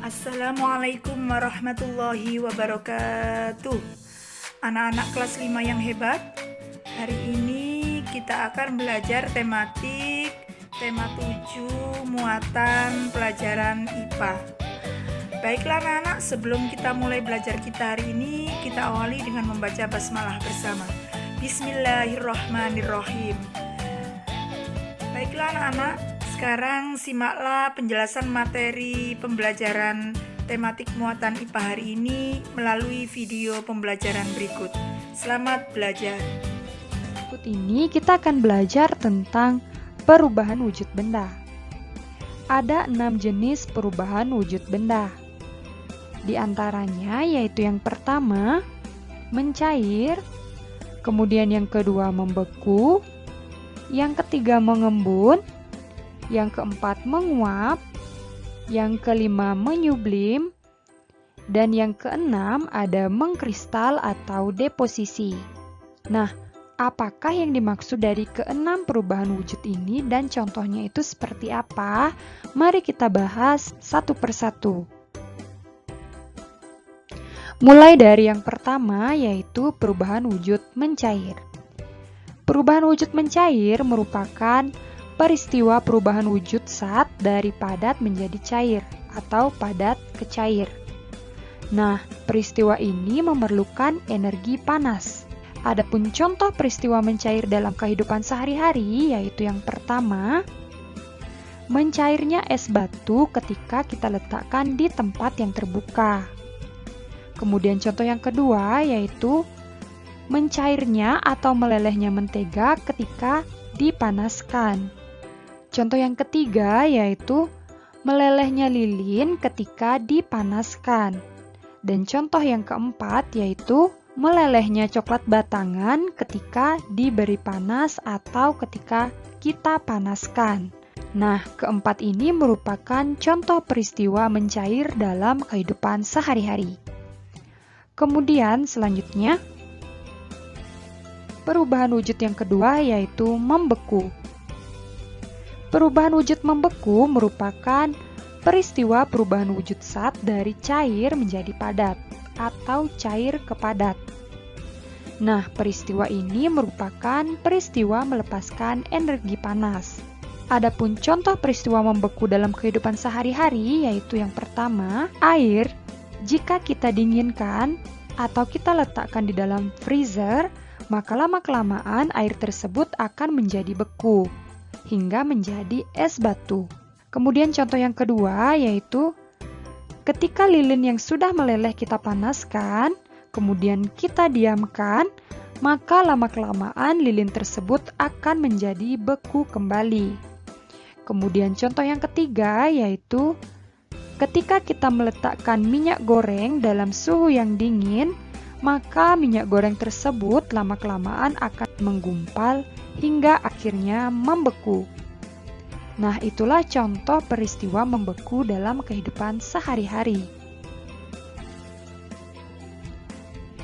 Assalamualaikum warahmatullahi wabarakatuh. Anak-anak kelas 5 yang hebat, hari ini kita akan belajar tema 7 muatan pelajaran IPA. Baiklah anak-anak, sebelum kita mulai belajar kita hari ini, kita awali dengan membaca basmalah bersama. Bismillahirrahmanirrahim. Baiklah anak-anak, sekarang simaklah penjelasan materi pembelajaran tematik muatan IPA hari ini melalui video pembelajaran berikut. Selamat belajar. Berikut ini kita akan belajar tentang perubahan wujud benda. Ada 6 jenis perubahan wujud benda. Di antaranya yaitu yang pertama, mencair, kemudian yang kedua membeku, yang ketiga mengembun, yang keempat menguap, yang kelima menyublim, dan yang keenam ada mengkristal atau deposisi. Nah, apakah yang dimaksud dari keenam perubahan wujud ini dan contohnya itu seperti apa? Mari kita bahas satu persatu. Mulai dari yang pertama yaitu perubahan wujud mencair. Perubahan wujud mencair merupakan peristiwa perubahan wujud zat dari padat menjadi cair atau padat ke cair. Nah, peristiwa ini memerlukan energi panas. Adapun contoh peristiwa mencair dalam kehidupan sehari-hari yaitu yang pertama, mencairnya es batu ketika kita letakkan di tempat yang terbuka. Kemudian contoh yang kedua yaitu mencairnya atau melelehnya mentega ketika dipanaskan. Contoh yang ketiga yaitu melelehnya lilin ketika dipanaskan. Dan contoh yang keempat yaitu melelehnya coklat batangan ketika diberi panas atau ketika kita panaskan. Nah, keempat ini merupakan contoh peristiwa mencair dalam kehidupan sehari-hari. Kemudian selanjutnya, perubahan wujud yang kedua yaitu membeku. Perubahan wujud membeku merupakan peristiwa perubahan wujud zat dari cair menjadi padat atau cair ke padat. Nah, peristiwa ini merupakan peristiwa melepaskan energi panas. Adapun contoh peristiwa membeku dalam kehidupan sehari-hari yaitu yang pertama, air. Jika kita dinginkan atau kita letakkan di dalam freezer, maka lama-kelamaan air tersebut akan menjadi beku hingga menjadi es batu. Kemudian contoh yang kedua yaitu ketika lilin yang sudah meleleh kita panaskan, kemudian kita diamkan, maka lama-kelamaan lilin tersebut akan menjadi beku kembali. Kemudian contoh yang ketiga yaitu ketika kita meletakkan minyak goreng dalam suhu yang dingin, maka minyak goreng tersebut lama-kelamaan akan menggumpal hingga akhirnya membeku. Nah, itulah contoh peristiwa membeku dalam kehidupan sehari-hari.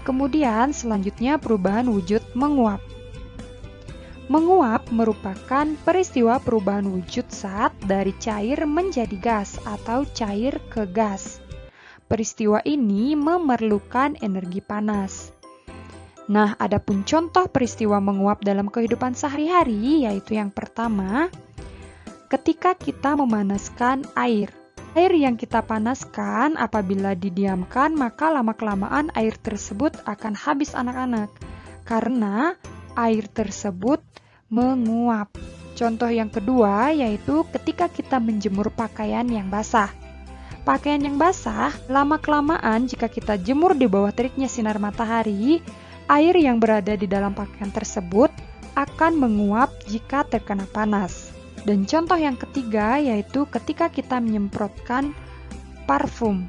Kemudian selanjutnya perubahan wujud menguap. Menguap merupakan peristiwa perubahan wujud zat dari cair menjadi gas atau cair ke gas. Peristiwa ini memerlukan energi panas. Nah, adapun contoh peristiwa menguap dalam kehidupan sehari-hari yaitu yang pertama, ketika kita memanaskan air. Air yang kita panaskan apabila didiamkan maka lama-kelamaan air tersebut akan habis anak-anak karena air tersebut menguap. Contoh yang kedua yaitu ketika kita menjemur pakaian yang basah. Pakaian yang basah lama-kelamaan jika kita jemur di bawah teriknya sinar matahari, air yang berada di dalam pakaian tersebut akan menguap jika terkena panas. Dan contoh yang ketiga yaitu ketika kita menyemprotkan parfum.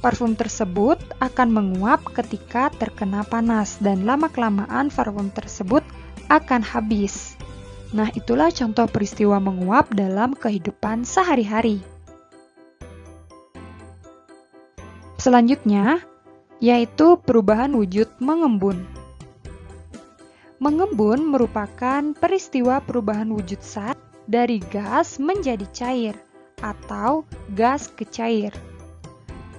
Parfum tersebut akan menguap ketika terkena panas dan lama-kelamaan parfum tersebut akan habis. Nah, itulah contoh peristiwa menguap dalam kehidupan sehari-hari. Selanjutnya, yaitu perubahan wujud mengembun. Mengembun merupakan peristiwa perubahan wujud zat dari gas menjadi cair atau gas ke cair.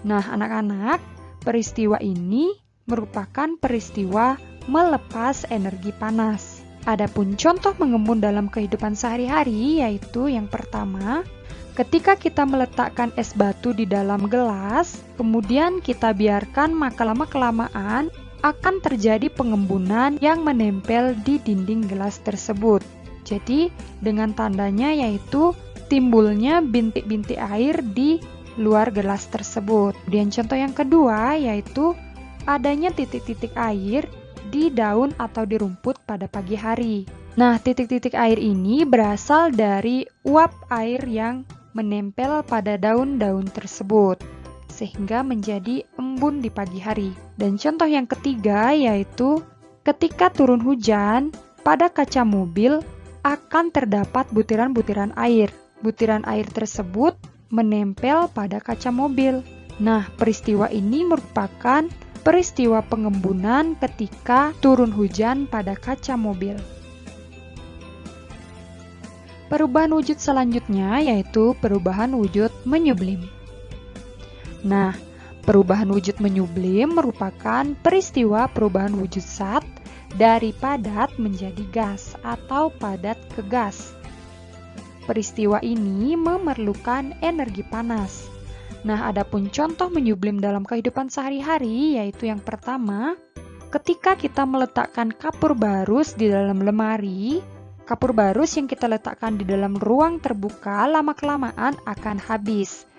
Nah, anak-anak, peristiwa ini merupakan peristiwa melepas energi panas. Adapun contoh mengembun dalam kehidupan sehari-hari yaitu yang pertama, ketika kita meletakkan es batu di dalam gelas, kemudian kita biarkan maka lama-kelamaan akan terjadi pengembunan yang menempel di dinding gelas tersebut. Jadi, dengan tandanya yaitu timbulnya bintik-bintik air di luar gelas tersebut. Kemudian contoh yang kedua yaitu adanya titik-titik air di daun atau di rumput pada pagi hari. Nah, titik-titik air ini berasal dari uap air yang menempel pada daun-daun tersebut, sehingga menjadi embun di pagi hari. Dan contoh yang ketiga yaitu ketika turun hujan, pada kaca mobil akan terdapat butiran-butiran air. Butiran air tersebut menempel pada kaca mobil. Nah, peristiwa ini merupakan peristiwa pengembunan ketika turun hujan pada kaca mobil. Perubahan wujud selanjutnya yaitu perubahan wujud menyublim. Nah, perubahan wujud menyublim merupakan peristiwa perubahan wujud zat dari padat menjadi gas atau padat ke gas. Peristiwa ini memerlukan energi panas. Nah, adapun contoh menyublim dalam kehidupan sehari-hari yaitu yang pertama, ketika kita meletakkan kapur barus di dalam lemari, kapur barus yang kita letakkan di dalam ruang terbuka lama-kelamaan akan habis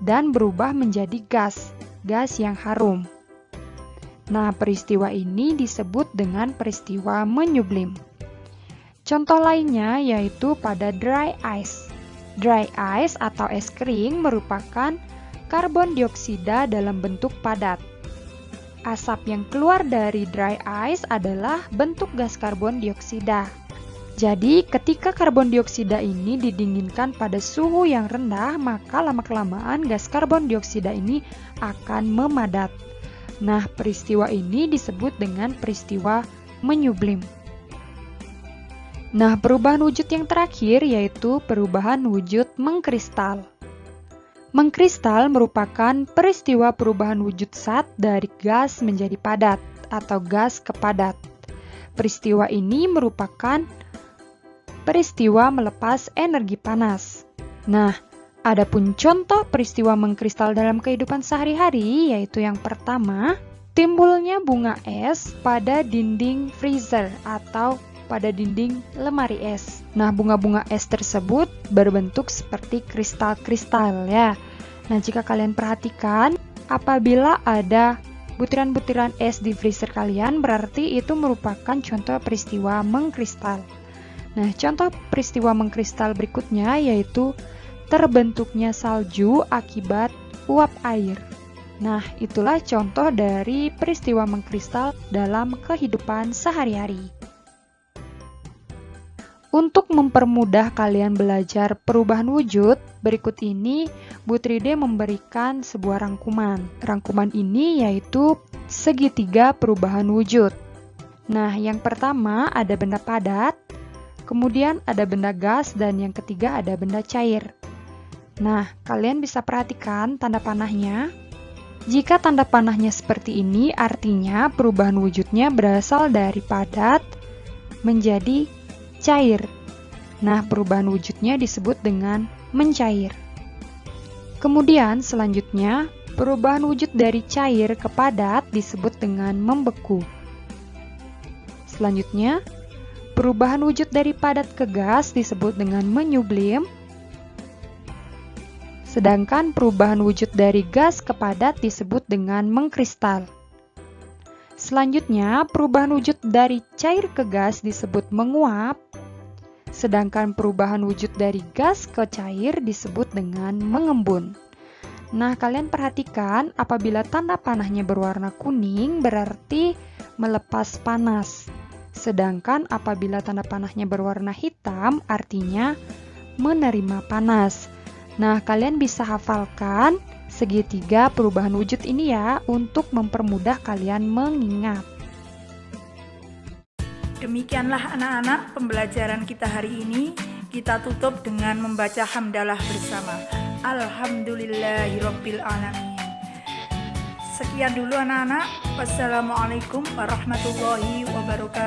dan berubah menjadi gas yang harum. Nah, peristiwa ini disebut dengan peristiwa menyublim. Contoh lainnya yaitu pada dry ice. Dry ice atau es kering merupakan karbon dioksida dalam bentuk padat. Asap yang keluar dari dry ice adalah bentuk gas karbon dioksida. Jadi, ketika karbon dioksida ini didinginkan pada suhu yang rendah, maka lama-kelamaan gas karbon dioksida ini akan memadat. Nah, peristiwa ini disebut dengan peristiwa menyublim. Nah, perubahan wujud yang terakhir yaitu perubahan wujud mengkristal. Mengkristal merupakan peristiwa perubahan wujud zat dari gas menjadi padat atau gas ke padat. Peristiwa ini merupakan peristiwa melepas energi panas. Nah, adapun contoh peristiwa mengkristal dalam kehidupan sehari-hari yaitu yang pertama, timbulnya bunga es pada dinding freezer atau pada dinding lemari es. Nah, bunga-bunga es tersebut berbentuk seperti kristal-kristal ya. Nah, jika kalian perhatikan, apabila ada butiran-butiran es di freezer kalian, berarti itu merupakan contoh peristiwa mengkristal. Nah, contoh peristiwa mengkristal berikutnya yaitu terbentuknya salju akibat uap air. Nah, itulah contoh dari peristiwa mengkristal dalam kehidupan sehari-hari. Untuk mempermudah kalian belajar perubahan wujud, berikut ini Bu Tride memberikan sebuah rangkuman. Rangkuman ini yaitu segitiga perubahan wujud. Nah, yang pertama ada benda padat, kemudian ada benda gas, dan yang ketiga ada benda cair. Nah, kalian bisa perhatikan tanda panahnya. Jika tanda panahnya seperti ini, artinya perubahan wujudnya berasal dari padat menjadi cair. Nah, perubahan wujudnya disebut dengan mencair. Kemudian selanjutnya, perubahan wujud dari cair ke padat disebut dengan membeku. Selanjutnya, perubahan wujud dari padat ke gas disebut dengan menyublim. Sedangkan perubahan wujud dari gas ke padat disebut dengan mengkristal. Selanjutnya, perubahan wujud dari cair ke gas disebut menguap, sedangkan perubahan wujud dari gas ke cair disebut dengan mengembun. Nah, kalian perhatikan apabila tanda panahnya berwarna kuning berarti melepas panas, sedangkan apabila tanda panahnya berwarna hitam artinya menerima panas. Nah, kalian bisa hafalkan segitiga perubahan wujud ini ya untuk mempermudah kalian mengingat. Demikianlah anak-anak pembelajaran kita hari ini. Kita tutup dengan membaca hamdalah bersama. Alhamdulillahirabbil alamin. Sekian dulu anak-anak. Wassalamualaikum warahmatullahi wabarakatuh.